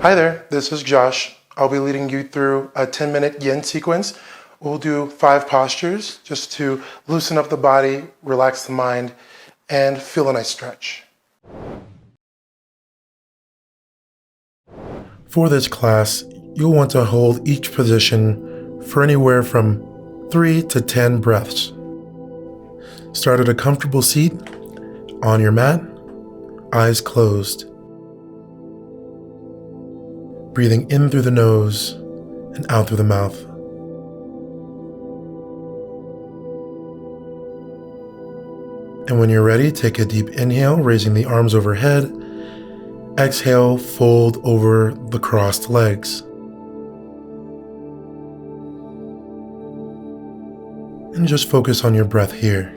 Hi there, this is Josh. I'll be leading you through a 10-minute yin sequence. We'll do 5 postures just to loosen up the body, relax the mind, and feel a nice stretch. For this class, you'll want to hold each position for anywhere from 3 to 10 breaths. Start at a comfortable seat on your mat, eyes closed. Breathing in through the nose and out through the mouth. And when you're ready, take a deep inhale, raising the arms overhead. Exhale, fold over the crossed legs. And just focus on your breath here.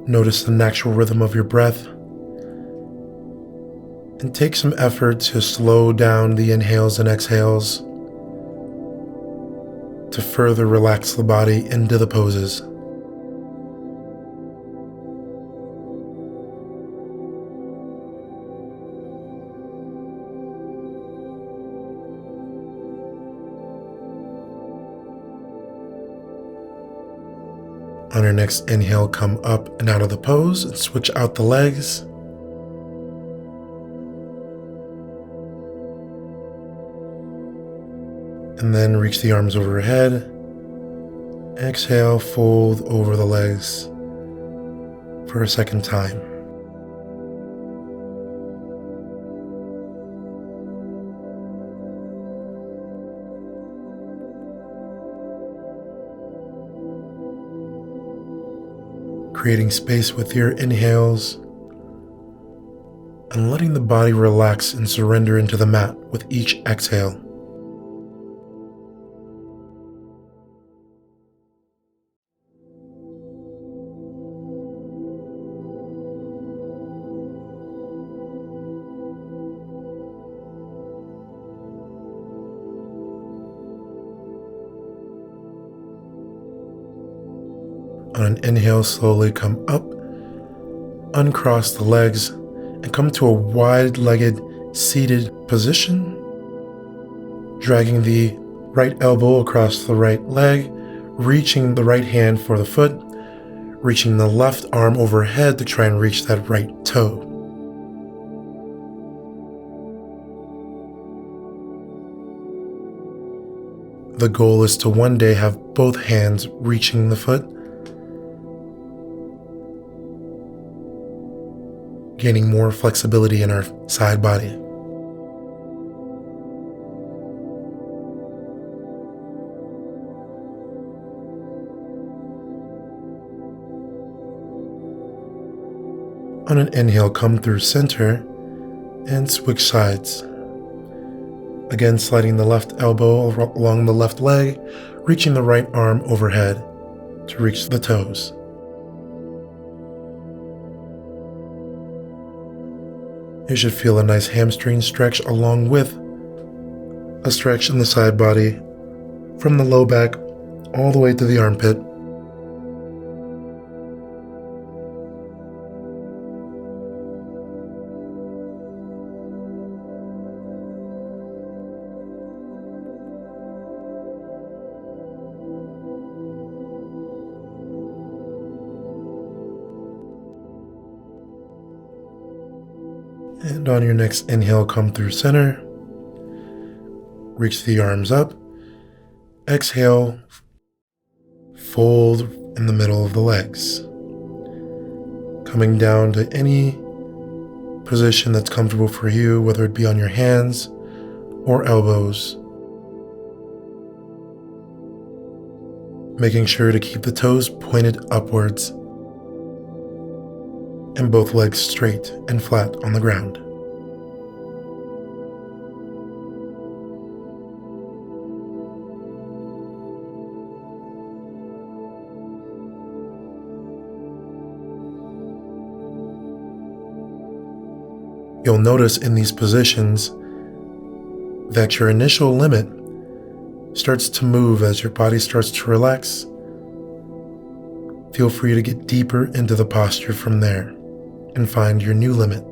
Notice the natural rhythm of your breath, and take some effort to slow down the inhales and exhales to further relax the body into the poses. On your next inhale, come up and out of the pose and switch out the legs. And then reach the arms overhead. Exhale, fold over the legs for a second time. Creating space with your inhales and letting the body relax and surrender into the mat with each exhale. On an inhale, slowly come up, uncross the legs, and come to a wide-legged seated position, dragging the right elbow across the right leg, reaching the right hand for the foot, reaching the left arm overhead to try and reach that right toe. The goal is to one day have both hands reaching the foot, gaining more flexibility in our side body. On an inhale, come through center and switch sides. Again, sliding the left elbow along the left leg, reaching the right arm overhead to reach the toes. You should feel a nice hamstring stretch along with a stretch in the side body from the low back all the way to the armpit. And on your next inhale, come through center. Reach the arms up. Exhale, fold in the middle of the legs. Coming down to any position that's comfortable for you, whether it be on your hands or elbows. Making sure to keep the toes pointed upwards and both legs straight and flat on the ground. You'll notice in these positions that your initial limit starts to move as your body starts to relax, Feel free to get deeper into the posture from there and find your new limit.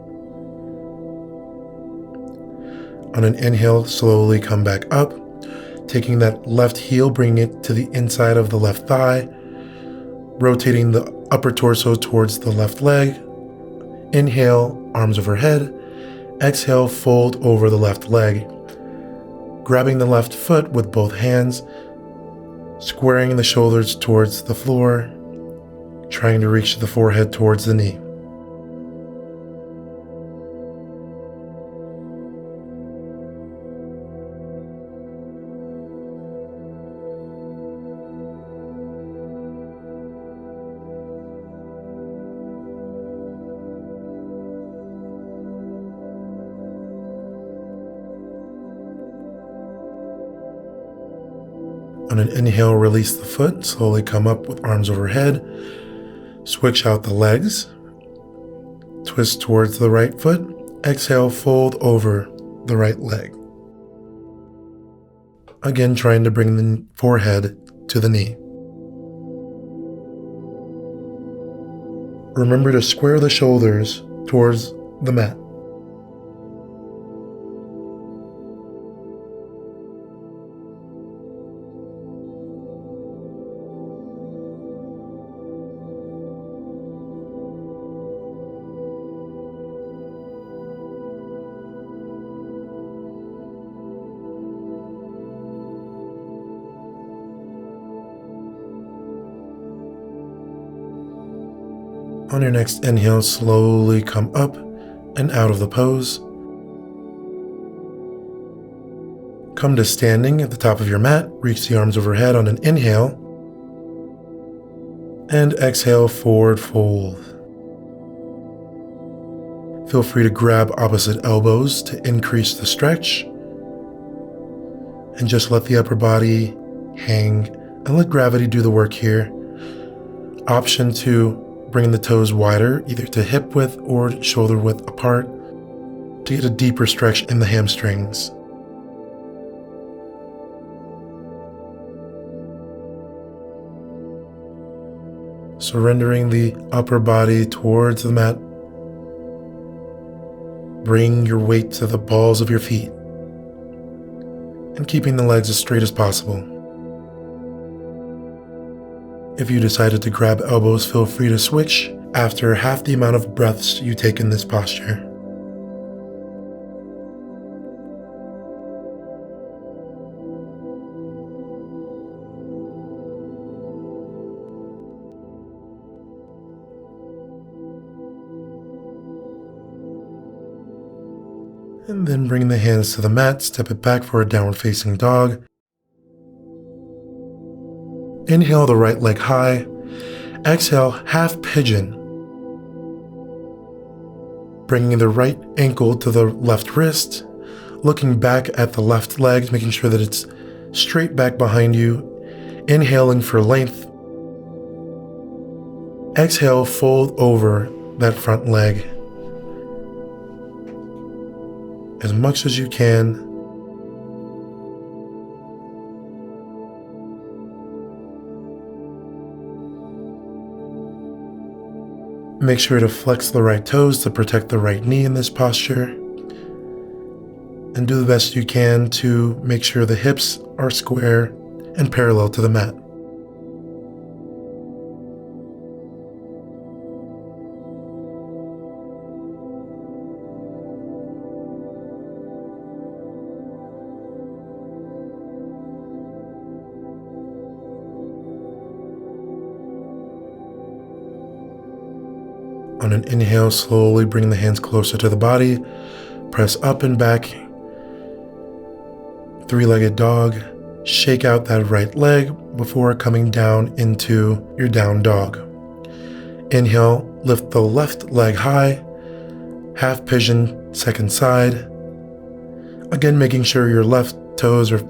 On an inhale, slowly come back up, taking that left heel, bringing it to the inside of the left thigh, rotating the upper torso towards the left leg. Inhale, arms overhead. Exhale, fold over the left leg, grabbing the left foot with both hands, squaring the shoulders towards the floor, trying to reach the forehead towards the knee. On an inhale, release the foot, slowly come up with arms overhead, switch out the legs, twist towards the right foot, exhale, fold over the right leg. Again, trying to bring the forehead to the knee. Remember to square the shoulders towards the mat. On your next inhale, slowly come up and out of the pose. Come to standing at the top of your mat, reach the arms overhead on an inhale, and exhale, forward fold. Feel free to grab opposite elbows to increase the stretch, and just let the upper body hang and let gravity do the work here. Option 2, bring the toes wider, either to hip width or shoulder width apart, to get a deeper stretch in the hamstrings. Surrendering the upper body towards the mat. Bring your weight to the balls of your feet, and keeping the legs as straight as possible. If you decided to grab elbows, feel free to switch after half the amount of breaths you take in this posture. And then bring the hands to the mat, step it back for a downward facing dog. Inhale the right leg high, exhale half pigeon. Bringing the right ankle to the left wrist, looking back at the left leg, making sure that it's straight back behind you. Inhaling for length. Exhale, fold over that front leg as much as you can. Make sure to flex the right toes to protect the right knee in this posture. And do the best you can to make sure the hips are square and parallel to the mat. On an inhale, slowly bring the hands closer to the body. Press up and back. Three-legged dog. Shake out that right leg before coming down into your down dog. Inhale, lift the left leg high. Half pigeon, second side. Again, making sure your left toes are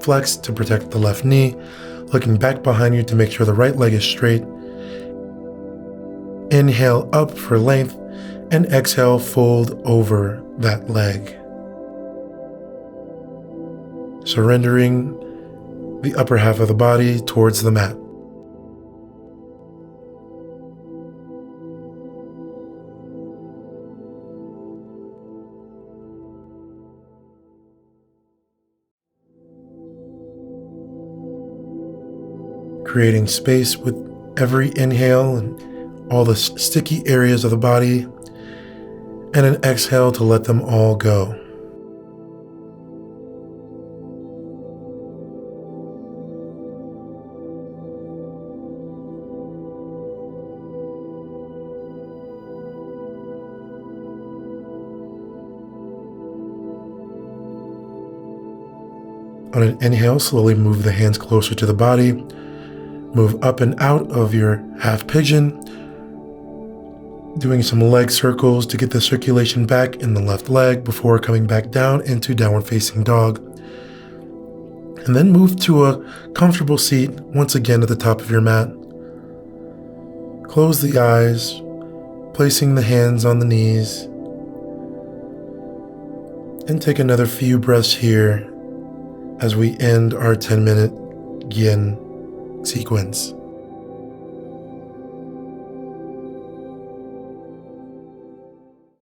flexed to protect the left knee. Looking back behind you to make sure the right leg is straight. Inhale up for length and exhale, fold over that leg. Surrendering the upper half of the body towards the mat. creating space with every inhale and all the sticky areas of the body, and an exhale to let them all go. On an inhale, slowly move the hands closer to the body. Move up and out of your half pigeon, doing some leg circles to get the circulation back in the left leg before coming back down into downward facing dog. And then move to a comfortable seat once again at the top of your mat. Close the eyes, placing the hands on the knees, and take another few breaths here as we end our 10-minute yin sequence.